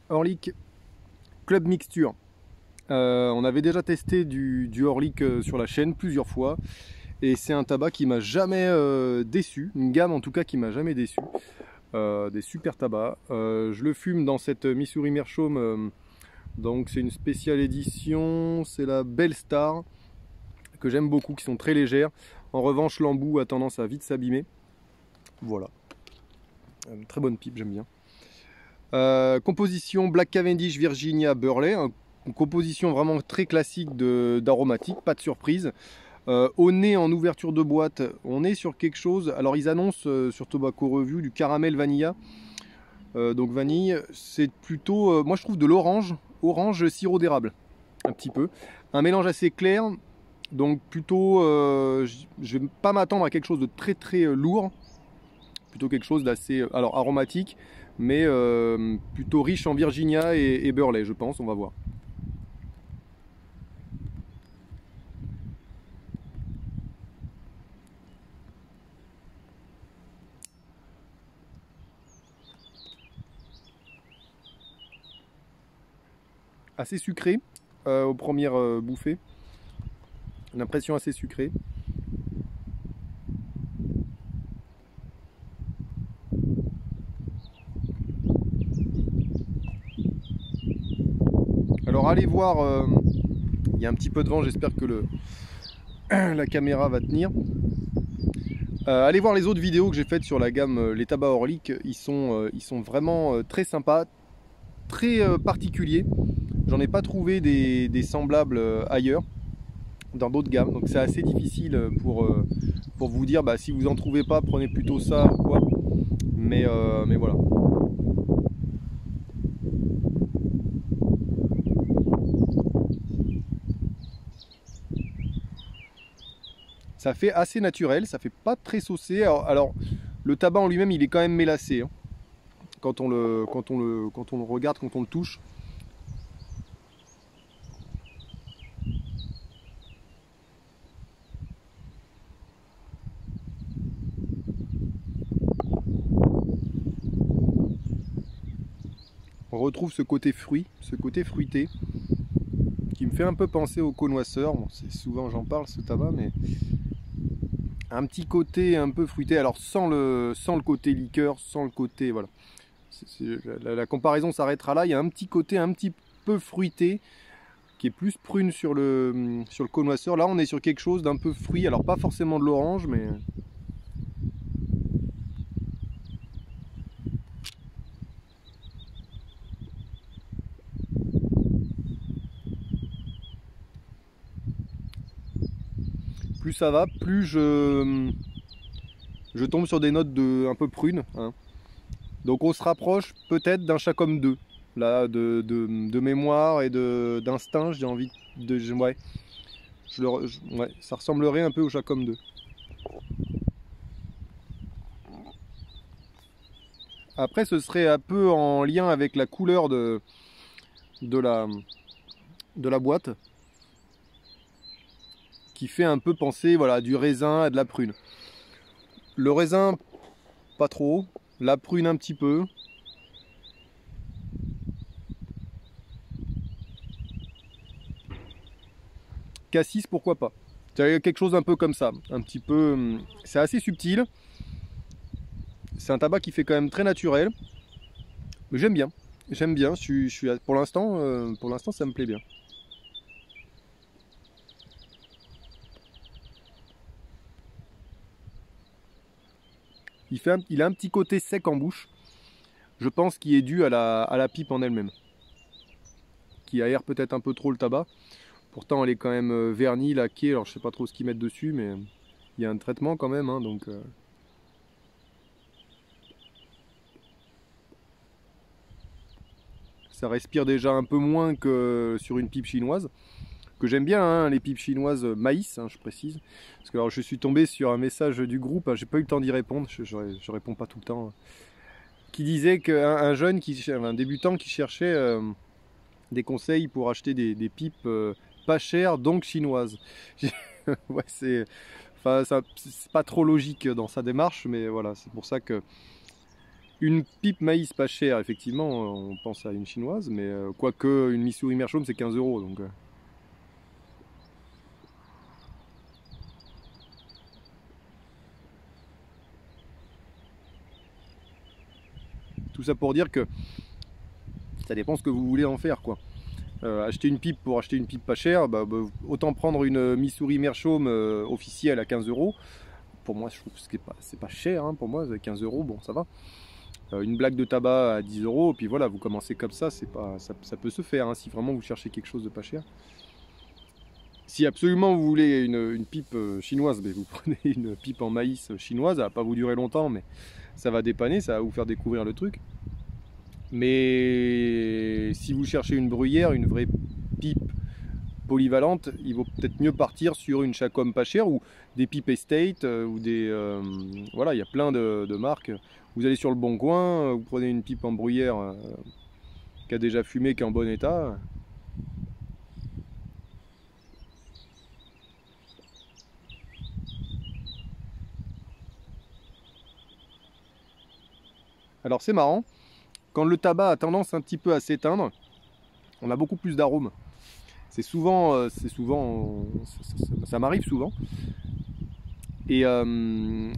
Orlik Club Mixture. On avait déjà testé du Orlik sur la chaîne plusieurs fois. Et c'est un tabac qui m'a jamais déçu. Une gamme en tout cas qui m'a jamais déçu. Des super tabacs. Je le fume dans cette Missouri Meerschaum. Donc c'est une spéciale édition. C'est la Belle Star. Que j'aime beaucoup, qui sont très légères. En revanche, l'embout a tendance à vite s'abîmer. Voilà. Une très bonne pipe, j'aime bien. Composition Black Cavendish Virginia Burley, une composition vraiment très classique d'aromatique, pas de surprise. Au nez en ouverture de boîte, on est sur quelque chose, alors ils annoncent sur Tobacco Review du caramel vanilla, donc vanille, c'est plutôt, moi je trouve de l'orange, orange sirop d'érable, un petit peu. Un mélange assez clair, donc plutôt, je vais pas m'attendre à quelque chose de très très lourd, plutôt quelque chose d'assez alors aromatique, mais plutôt riche en Virginia et Burley, je pense, on va voir. Assez sucré aux premières bouffées, une impression assez sucrée. Alors allez voir, il y a un petit peu de vent, j'espère que la caméra va tenir. Allez voir les autres vidéos que j'ai faites sur la gamme les tabacs Orlik, ils sont vraiment très sympas, très particuliers. J'en ai pas trouvé des semblables ailleurs, dans d'autres gammes, donc c'est assez difficile pour vous dire, si vous en trouvez pas, prenez plutôt ça ou quoi. Mais voilà. Ça fait assez naturel, ça fait pas très saucé. Alors le tabac en lui-même, il est quand même mélacé, hein, quand on le regarde, quand on le touche. On retrouve ce côté fruit, ce côté fruité, qui me fait un peu penser au connoisseur. Bon, c'est souvent j'en parle ce tabac, mais un petit côté un peu fruité. Alors sans le côté liqueur, sans le côté voilà. La comparaison s'arrêtera là. Il y a un petit côté un petit peu fruité, qui est plus prune sur le connoisseur. Là, on est sur quelque chose d'un peu fruit. Alors pas forcément de l'orange, mais plus ça va, plus je tombe sur des notes un peu prunes, hein. Donc on se rapproche peut-être d'un Chacom 2, là, de mémoire et d'instinct, j'ai envie de... Ouais, ouais, ça ressemblerait un peu au Chacom 2. Après, ce serait un peu en lien avec la couleur de la, de la boîte, qui fait un peu penser, voilà, du raisin à de la prune. Le raisin, pas trop, la prune un petit peu. Cassis, pourquoi pas. C'est quelque chose un peu comme ça, un petit peu... C'est assez subtil. C'est un tabac qui fait quand même très naturel. Mais j'aime bien. J'aime bien. Pour l'instant, ça me plaît bien. Il a un petit côté sec en bouche. Je pense qu'il est dû à la pipe en elle-même, qui aère peut-être un peu trop le tabac. Pourtant, elle est quand même vernie, laquée. Alors, je sais pas trop ce qu'ils mettent dessus, mais il y a un traitement quand même, hein, donc. Ça respire déjà un peu moins que sur une pipe chinoise, que j'aime bien, hein, les pipes chinoises maïs, hein, je précise. Parce que alors, je suis tombé sur un message du groupe, hein, j'ai pas eu le temps d'y répondre, je réponds pas tout le temps, qui disait qu'un jeune, un débutant qui cherchait des conseils pour acheter des pipes pas chères, donc chinoises. Ouais, c'est pas trop logique dans sa démarche, mais voilà, c'est pour ça que Une pipe maïs pas chère, effectivement, on pense à une chinoise, mais quoique une Missouri Meerschaum c'est 15 euros. Donc, tout ça pour dire que ça dépend ce que vous voulez en faire, quoi. Acheter une pipe pour acheter une pipe pas chère, autant prendre une Missouri Meerschaum officielle à 15 euros. Pour moi, je trouve que c'est pas cher, hein, pour moi, 15 euros, bon, ça va. Une blague de tabac à 10 euros, puis voilà, vous commencez comme ça, ça peut se faire, hein, si vraiment vous cherchez quelque chose de pas cher. Si absolument vous voulez une pipe chinoise, vous prenez une pipe en maïs chinoise, ça va pas vous durer longtemps, mais ça va dépanner, ça va vous faire découvrir le truc. Mais si vous cherchez une bruyère, une vraie pipe polyvalente, il vaut peut-être mieux partir sur une Chacom pas chère ou des pipes Estate ou des voilà, il y a plein de marques. Vous allez sur le Bon Coin, vous prenez une pipe en bruyère qui a déjà fumé, qui est en bon état. Alors c'est marrant, quand le tabac a tendance un petit peu à s'éteindre, on a beaucoup plus d'arômes. C'est souvent, ça m'arrive souvent. Et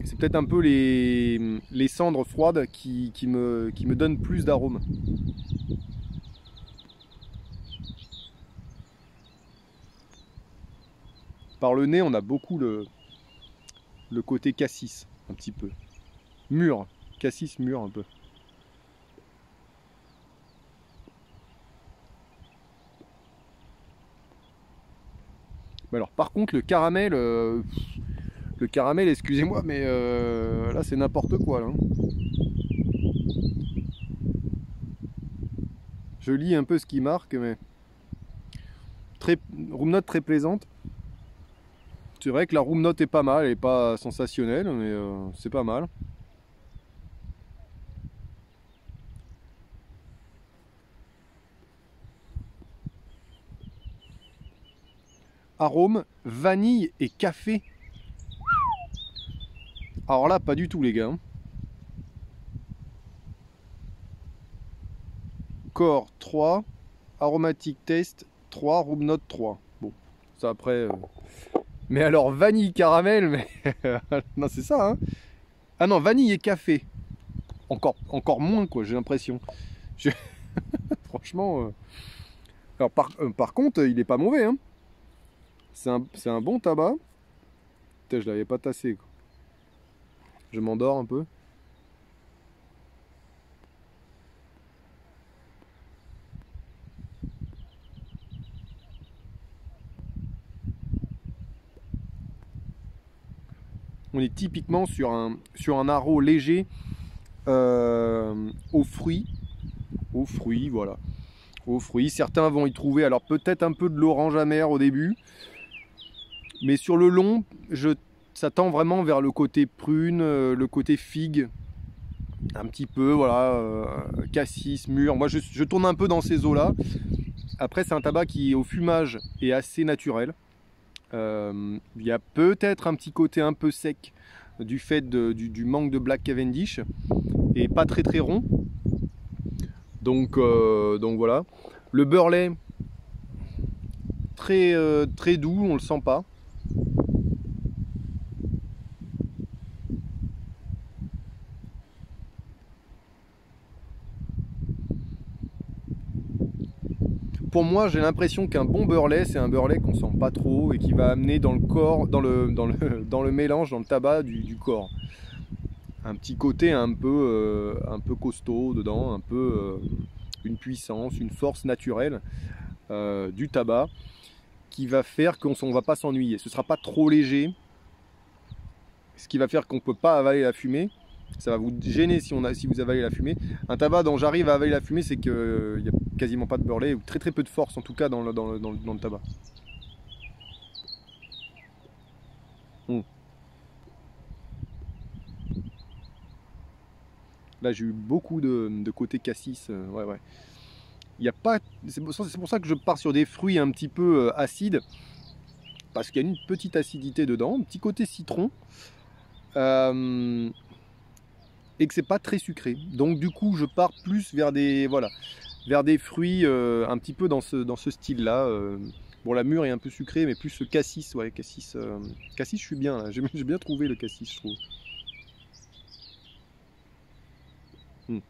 c'est peut-être un peu les cendres froides qui me donnent plus d'arômes. Par le nez, on a beaucoup le côté cassis, un petit peu. Mûr, cassis mûr un peu. Alors par contre, le caramel, excusez-moi, mais là c'est n'importe quoi. Là. Je lis un peu ce qui marque, mais room note très plaisante. C'est vrai que la room note est pas mal, elle est pas sensationnelle, mais c'est pas mal. Arôme, vanille et café. Alors là, pas du tout les gars. Core 3, aromatique taste 3, room note 3. Bon, ça après... Mais alors vanille caramel, mais... non c'est ça hein. Ah non, vanille et café. Encore moins quoi, j'ai l'impression. Franchement... Alors par contre, il est pas mauvais hein. C'est un bon tabac. Putain, je l'avais pas tassé quoi. Je m'endors un peu. On est typiquement sur un arôme léger aux fruits. Aux fruits, voilà. Aux fruits. Certains vont y trouver alors peut-être un peu de l'orange amère au début. Mais sur le long, ça tend vraiment vers le côté prune, le côté figue. Un petit peu, voilà, cassis, mûr. Moi, je tourne un peu dans ces eaux-là. Après, c'est un tabac qui, au fumage, est assez naturel. Il y a peut-être un petit côté un peu sec du fait du manque de Black Cavendish et pas très très rond. Donc voilà. Le Burley, très doux, on le sent pas. Pour moi, j'ai l'impression qu'un bon Burley, c'est un Burley qu'on sent pas trop et qui va amener dans le corps, dans le mélange, dans le tabac du corps. Un petit côté un peu costaud dedans, un peu une puissance, une force naturelle du tabac qui va faire qu'on ne va pas s'ennuyer. Ce ne sera pas trop léger, ce qui va faire qu'on ne peut pas avaler la fumée. Ça va vous gêner si vous avalez la fumée. Un tabac dont j'arrive à avaler la fumée, c'est qu'il n'y a quasiment pas de Burley, ou très peu de force en tout cas dans le tabac. Là j'ai eu beaucoup de côté cassis, ouais. Il y a pas, c'est pour ça que je pars sur des fruits un petit peu acides, parce qu'il y a une petite acidité dedans, un petit côté citron. et que c'est pas très sucré. Donc du coup je pars plus vers des, voilà, vers des fruits un petit peu dans ce style-là. Bon, la mûre est un peu sucrée, mais plus ce cassis, ouais, cassis, cassis je suis bien là, j'ai bien trouvé le cassis je trouve. Hmm.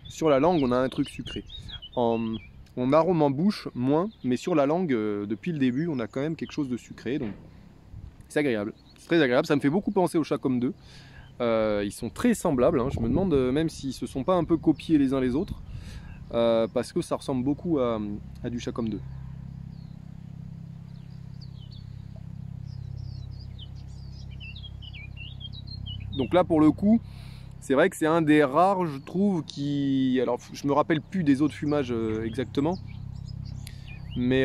Sur la langue on a un truc sucré. En arôme en bouche, moins, mais sur la langue, depuis le début, on a quand même quelque chose de sucré, donc c'est agréable. C'est très agréable, ça me fait beaucoup penser au Chacom 2. Ils sont très semblables, hein. Je me demande même s'ils se sont pas un peu copiés les uns les autres, parce que ça ressemble beaucoup à du Chacom 2. Donc là, pour le coup, c'est vrai que c'est un des rares, je trouve, qui... Alors, je me rappelle plus des autres fumages exactement, mais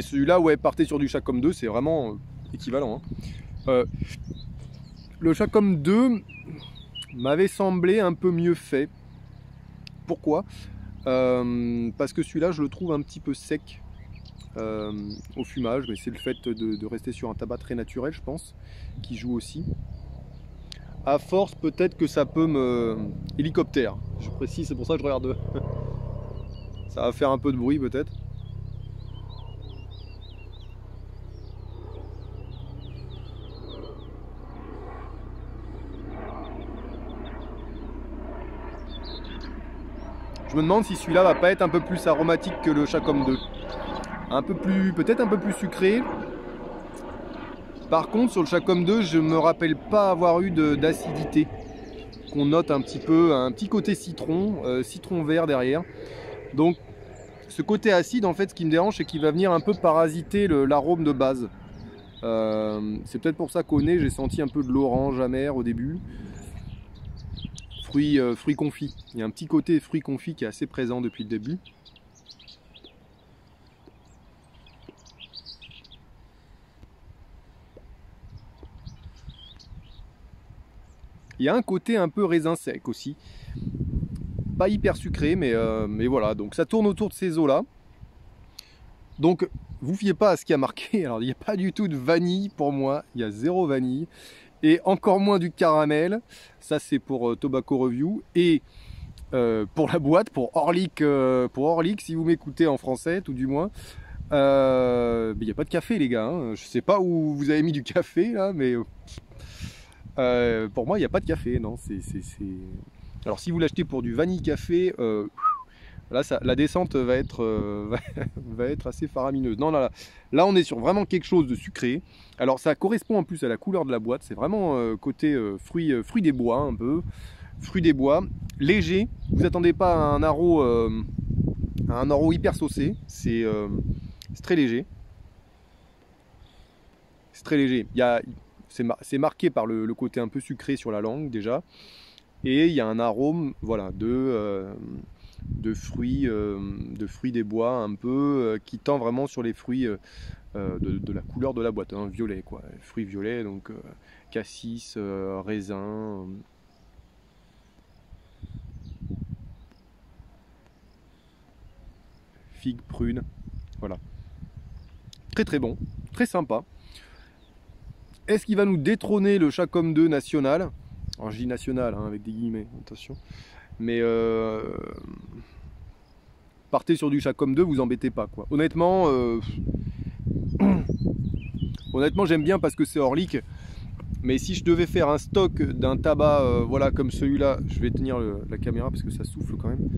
celui-là, ouais, partez sur du Chacom 2, c'est vraiment équivalent, hein. Le Chacom 2 m'avait semblé un peu mieux fait. Pourquoi? Parce que celui-là, je le trouve un petit peu sec au fumage, mais c'est le fait de rester sur un tabac très naturel, je pense, qui joue aussi. À force, peut-être que ça peut me... Hélicoptère, je précise, c'est pour ça que je regarde. Ça va faire un peu de bruit peut-être. Je me demande si celui-là va pas être un peu plus aromatique que le Chacom 2. Un peu plus, peut-être un peu plus sucré. Par contre, sur le Chacom 2, je me rappelle pas avoir eu d'acidité. Qu'on note un petit peu, un petit côté citron, citron vert derrière. Donc, ce côté acide, en fait, ce qui me dérange, c'est qu'il va venir un peu parasiter l'arôme de base. C'est peut-être pour ça qu'au nez, j'ai senti un peu de l'orange amer au début. Fruits confits. Il y a un petit côté fruits confits qui est assez présent depuis le début. Il y a un côté un peu raisin sec aussi. Pas hyper sucré, mais voilà. Donc ça tourne autour de ces eaux-là. Donc vous fiez pas à ce qui a marqué. Alors il n'y a pas du tout de vanille pour moi. Il y a zéro vanille. Et encore moins du caramel. Ça c'est pour Tobacco Review. Et pour la boîte, pour Orlik, si vous m'écoutez en français, tout du moins. Il n'y a pas de café les gars. Hein. Je sais pas où vous avez mis du café là, mais... pour moi, il n'y a pas de café, non. Alors, si vous l'achetez pour du vanille café, là, la descente va être, va être assez faramineuse. Non, là, on est sur vraiment quelque chose de sucré. Alors, ça correspond en plus à la couleur de la boîte. C'est vraiment côté fruits des bois, un peu. Fruits des bois, léger. Vous attendez pas à un haro hyper saucé. C'est très léger. C'est très léger. C'est marqué par le côté un peu sucré sur la langue déjà, et il y a un arôme, voilà, de fruits des bois un peu qui tend vraiment sur les fruits de la couleur de la boîte, hein, violet quoi, fruits violets, donc cassis, raisin. Figue, prune, voilà. Très très bon, très sympa. Est-ce qu'il va nous détrôner le Chacom 2 national? Alors je dis national hein, avec des guillemets, attention. Mais partez sur du Chacom 2, vous embêtez pas quoi. Honnêtement, honnêtement j'aime bien parce que c'est Orlik. Mais si je devais faire un stock d'un tabac voilà, comme celui-là, je vais tenir la caméra parce que ça souffle quand même.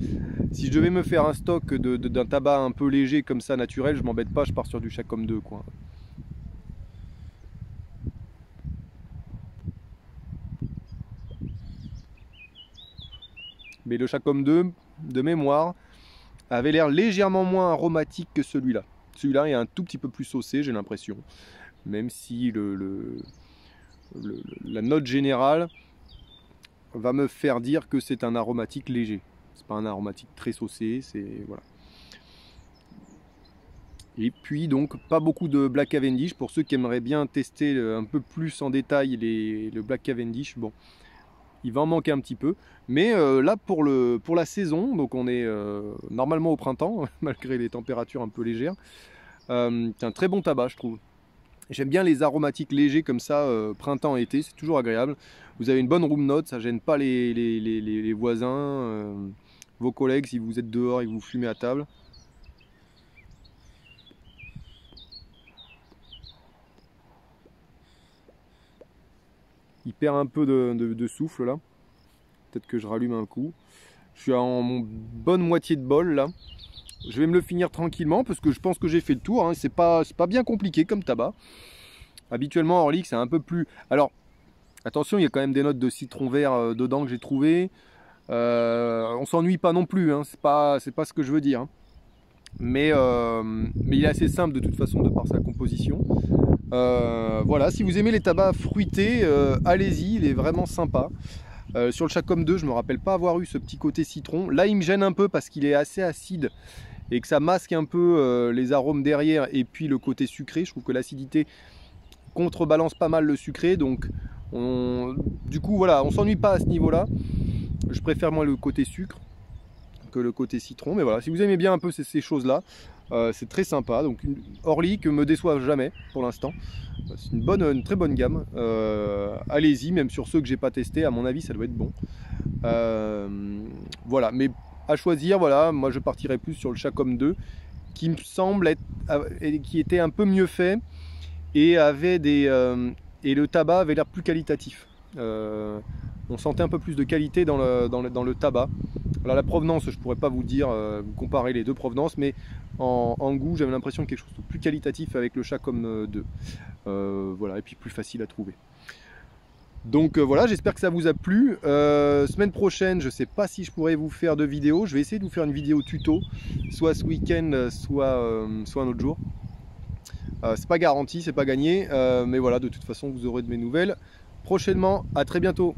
Si je devais me faire un stock d'un tabac un peu léger comme ça, naturel, je m'embête pas, je pars sur du Chacom 2 quoi. Mais le Chacom 2, de mémoire, avait l'air légèrement moins aromatique que celui-là. Celui-là est un tout petit peu plus saucé, j'ai l'impression. Même si la note générale va me faire dire que c'est un aromatique léger. C'est pas un aromatique très saucé, c'est... voilà. Et puis donc pas beaucoup de Black Cavendish pour ceux qui aimeraient bien tester un peu plus en détail le Black Cavendish. Bon, il va en manquer un petit peu, mais là pour la saison, donc on est normalement au printemps malgré les températures un peu légères, c'est un très bon tabac je trouve. J'aime bien les aromatiques légers comme ça, printemps-été, c'est toujours agréable. Vous avez une bonne room note, ça gêne pas les voisins, vos collègues si vous êtes dehors et que vous fumez à table. Il perd un peu de souffle là. Peut-être que je rallume un coup. Je suis en bonne moitié de bol là. Je vais me le finir tranquillement parce que je pense que j'ai fait le tour. Hein. C'est pas bien compliqué comme tabac. Habituellement, Orlik, c'est un peu plus... Alors, attention, il y a quand même des notes de citron vert dedans que j'ai trouvé. On s'ennuie pas non plus. Hein. C'est pas ce que je veux dire. Hein. Mais il est assez simple de toute façon de par sa composition. Voilà, si vous aimez les tabacs fruités, allez-y, il est vraiment sympa. Sur le Chacom 2, je me rappelle pas avoir eu ce petit côté citron. Là, il me gêne un peu parce qu'il est assez acide et que ça masque un peu les arômes derrière et puis le côté sucré. Je trouve que l'acidité contrebalance pas mal le sucré, donc du coup voilà, on s'ennuie pas à ce niveau-là. Je préfère moi le côté sucre que le côté citron, mais voilà, si vous aimez bien un peu ces choses-là, c'est très sympa. Donc Orlik me déçoit jamais pour l'instant. C'est une très bonne gamme. Allez-y, même sur ceux que j'ai pas testés, à mon avis, ça doit être bon. Voilà, mais à choisir, voilà, moi je partirais plus sur le Chacom 2, qui me semble être, qui était un peu mieux fait et avait et le tabac avait l'air plus qualitatif. On sentait un peu plus de qualité dans le tabac. Alors la provenance, je pourrais pas vous dire, comparer les deux provenances, mais en goût, j'avais l'impression de quelque chose de plus qualitatif avec le Chacom 2. Voilà, et puis plus facile à trouver. Donc voilà, j'espère que ça vous a plu. Semaine prochaine, je ne sais pas si je pourrais vous faire de vidéos. Je vais essayer de vous faire une vidéo tuto, soit ce week-end, soit un autre jour. C'est pas garanti, c'est pas gagné, mais voilà, de toute façon, vous aurez de mes nouvelles prochainement. À très bientôt.